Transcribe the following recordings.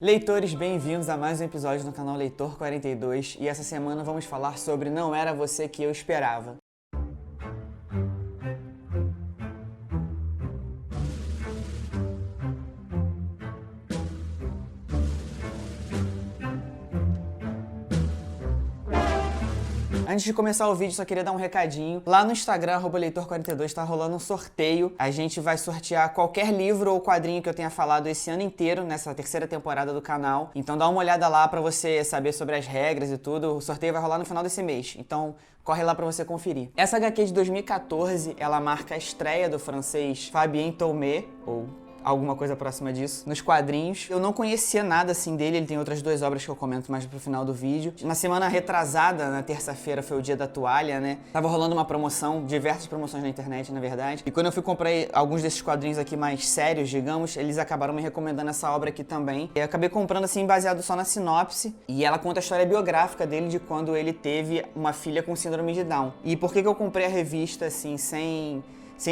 Leitores, bem-vindos a mais um episódio no canal Leitor 42 e essa semana vamos falar sobre Não Era Você Que Eu Esperava. Antes de começar o vídeo, só queria dar um recadinho. Lá no Instagram, @leitor42, tá rolando um sorteio. A gente vai sortear qualquer livro ou quadrinho que eu tenha falado esse ano inteiro, nessa terceira temporada do canal. Então dá uma olhada lá pra você saber sobre as regras e tudo. O sorteio vai rolar no final desse mês. Então corre lá pra você conferir. Essa HQ de 2014, ela marca a estreia do francês Fabien Tomé, ou alguma coisa próxima disso, nos quadrinhos. Eu não conhecia nada assim dele, ele tem outras duas obras que eu comento mais pro final do vídeo. Na semana retrasada, na terça-feira, foi o dia da toalha, né? Tava rolando uma promoção, diversas promoções na internet, na verdade. E quando eu fui comprar alguns desses quadrinhos aqui mais sérios, digamos, eles acabaram me recomendando essa obra aqui também. Eu acabei comprando assim, baseado só na sinopse. E ela conta a história biográfica dele de quando ele teve uma filha com síndrome de Down. E por que eu comprei a revista, assim, sem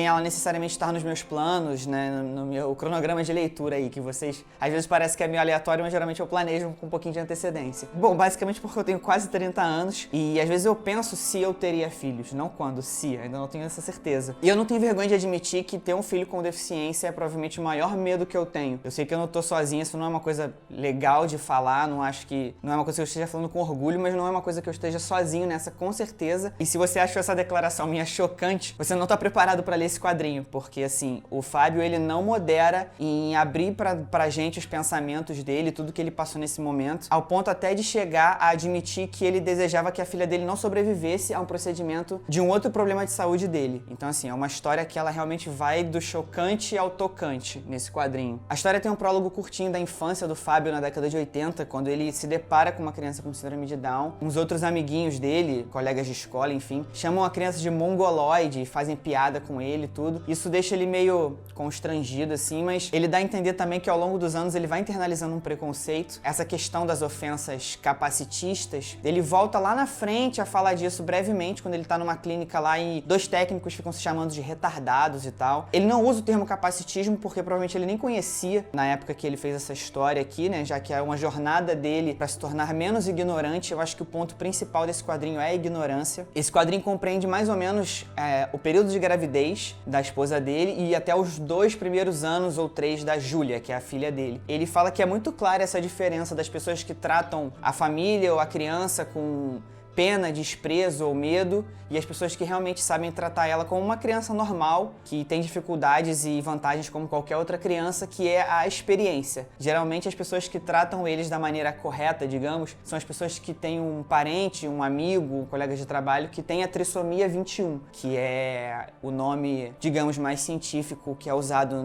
ela necessariamente estar nos meus planos, né, no meu cronograma de leitura aí, que vocês, às vezes parece que é meio aleatório, mas geralmente eu planejo com um pouquinho de antecedência. Bom, basicamente porque eu tenho quase 30 anos e às vezes eu penso se eu teria filhos, não quando, se, ainda não tenho essa certeza. E eu não tenho vergonha de admitir que ter um filho com deficiência é provavelmente o maior medo que eu tenho. Eu sei que eu não tô sozinha, isso não é uma coisa legal de falar, não acho que, não é uma coisa que eu esteja falando com orgulho, mas não é uma coisa que eu esteja sozinho nessa, com certeza. E se você achou essa declaração minha chocante, você não tá preparado pra ler esse quadrinho, porque assim, o Fábio, ele não modera em abrir pra gente os pensamentos dele, tudo que ele passou nesse momento, ao ponto até de chegar a admitir que ele desejava que a filha dele não sobrevivesse a um procedimento de um outro problema de saúde dele. Então assim, é uma história que ela realmente vai do chocante ao tocante nesse quadrinho. A história tem um prólogo curtinho da infância do Fábio na década de 80, quando ele se depara com uma criança com síndrome de Down. Uns outros amiguinhos dele, colegas de escola, enfim, chamam a criança de mongoloide e fazem piada com ele e tudo. Isso deixa ele meio constrangido, assim, mas ele dá a entender também que ao longo dos anos ele vai internalizando um preconceito. Essa questão das ofensas capacitistas, ele volta lá na frente a falar disso brevemente, quando ele tá numa clínica lá e dois técnicos ficam se chamando de retardados e tal. Ele não usa o termo capacitismo porque provavelmente ele nem conhecia na época que ele fez essa história aqui, né, já que é uma jornada dele pra se tornar menos ignorante. Eu acho que o ponto principal desse quadrinho é a ignorância. Esse quadrinho compreende mais ou menos o período de gravidez da esposa dele e até os 2 primeiros anos ou 3 da Júlia, que é a filha dele. Ele fala que é muito clara essa diferença das pessoas que tratam a família ou a criança com pena, desprezo ou medo, e as pessoas que realmente sabem tratar ela como uma criança normal, que tem dificuldades e vantagens como qualquer outra criança, que é a experiência. Geralmente as pessoas que tratam eles da maneira correta, digamos, são as pessoas que têm um parente, um amigo, um colega de trabalho que tem a trissomia 21, que é o nome, digamos, mais científico que é usado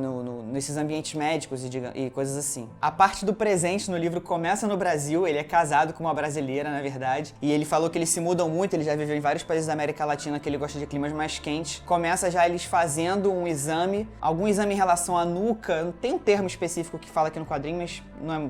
nesses ambientes médicos e coisas assim. A parte do presente no livro começa no Brasil, ele é casado com uma brasileira, na verdade, e ele falou que eles se mudam muito, ele já viveu em vários países da América Latina que ele gosta de climas mais quentes. Começa já eles fazendo um exame, algum exame em relação à nuca, não tem um termo específico que fala aqui no quadrinho, mas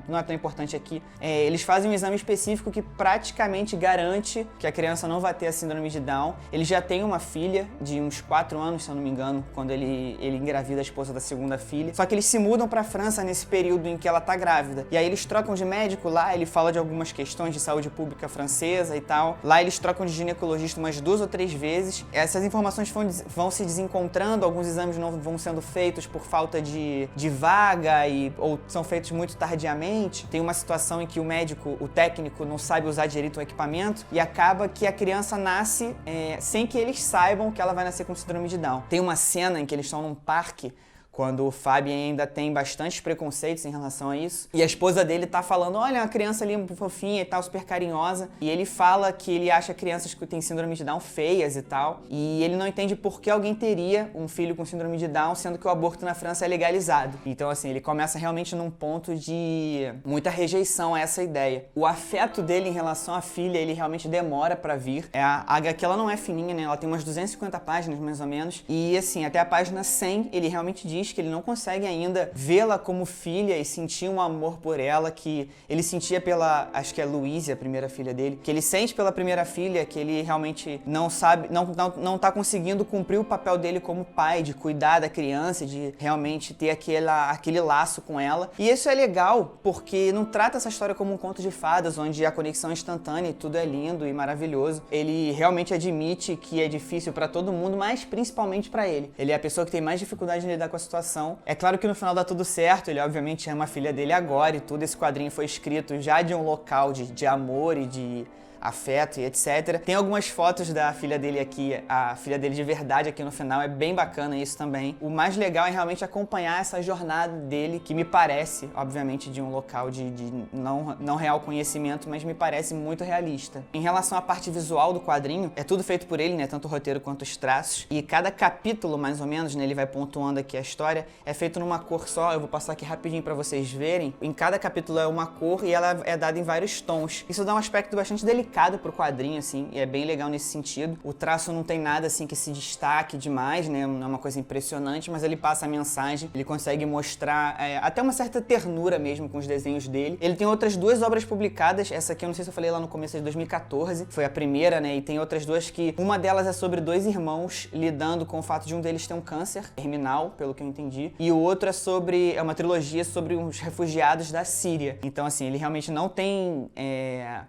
não é tão importante aqui. Eles fazem um exame específico que praticamente garante que a criança não vai ter a síndrome de Down. Ele já tem uma filha de uns 4 anos, se eu não me engano, quando ele engravida a esposa da segunda filha. Só que eles se mudam pra França nesse período em que ela tá grávida. E aí eles trocam de médico lá, ele fala de algumas questões de saúde pública francesa e tal. Lá eles trocam de ginecologista umas 2 ou 3 vezes. Essas informações vão se desencontrando, alguns exames não vão sendo feitos por falta de vaga ou são feitos muito tardiamente. Tem uma situação em que o médico, o técnico, não sabe usar direito o equipamento e acaba que a criança nasce sem que eles saibam que ela vai nascer com síndrome de Down. Tem uma cena em que eles estão num parque, quando o Fábio ainda tem bastantes preconceitos em relação a isso. E a esposa dele tá falando, olha, uma criança ali fofinha e tal, super carinhosa. E ele fala que ele acha crianças que têm síndrome de Down feias e tal. E ele não entende por que alguém teria um filho com síndrome de Down, sendo que o aborto na França é legalizado. Então, assim, ele começa realmente num ponto de muita rejeição a essa ideia. O afeto dele em relação à filha, ele realmente demora pra vir. A HQ, ela não é fininha, né? Ela tem umas 250 páginas, mais ou menos. E, assim, até a página 100, ele realmente diz diz que ele não consegue ainda vê-la como filha e sentir um amor por ela que ele sentia pela, acho que é Louise, a primeira filha dele, que ele sente pela primeira filha, que ele realmente não sabe, não tá conseguindo cumprir o papel dele como pai, de cuidar da criança, de realmente ter aquele laço com ela. E isso é legal, porque não trata essa história como um conto de fadas, onde a conexão é instantânea e tudo é lindo e maravilhoso. Ele realmente admite que é difícil pra todo mundo, mas principalmente pra ele. Ele é a pessoa que tem mais dificuldade de lidar com a situação. É claro que no final dá tudo certo, ele obviamente ama a filha dele agora e tudo. Esse quadrinho foi escrito já de um local de amor e de afeto e etc. Tem algumas fotos da filha dele aqui, a filha dele de verdade aqui no final, é bem bacana isso também. O mais legal é realmente acompanhar essa jornada dele, que me parece, obviamente, de um local de não real conhecimento, mas me parece muito realista. Em relação à parte visual do quadrinho, é tudo feito por ele, né, tanto o roteiro quanto os traços, e cada capítulo, mais ou menos, né, ele vai pontuando aqui a história, é feito numa cor só. Eu vou passar aqui rapidinho pra vocês verem. Em cada capítulo é uma cor e ela é dada em vários tons. Isso dá um aspecto bastante delicado pro quadrinho, assim, e é bem legal nesse sentido. O traço não tem nada, assim, que se destaque demais, né, não é uma coisa impressionante, mas ele passa a mensagem, ele consegue mostrar até uma certa ternura mesmo com os desenhos dele. Ele tem outras duas obras publicadas, essa aqui eu não sei se eu falei lá no começo de 2014, foi a primeira, né, e tem outras duas que, uma delas é sobre dois irmãos lidando com o fato de um deles ter um câncer terminal, pelo que eu entendi, e o outro é uma trilogia sobre uns refugiados da Síria. Então, assim, ele realmente não tem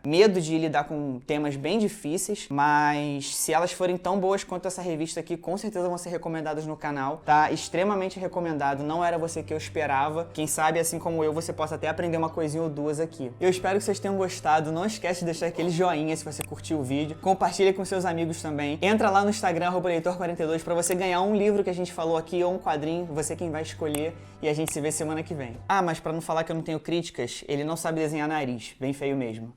medo de lidar com temas bem difíceis, mas se elas forem tão boas quanto essa revista aqui, com certeza vão ser recomendadas no canal. Tá extremamente recomendado, não era você que eu esperava. Quem sabe, assim como eu, você possa até aprender uma coisinha ou duas aqui. Eu espero que vocês tenham gostado. Não esquece de deixar aquele joinha se você curtiu o vídeo. Compartilha com seus amigos também. Entra lá no Instagram, @leitor42, pra você ganhar um livro que a gente falou aqui ou um quadrinho. Você quem vai escolher e a gente se vê semana que vem. Ah, mas pra não falar que eu não tenho críticas, ele não sabe desenhar nariz. Bem feio mesmo.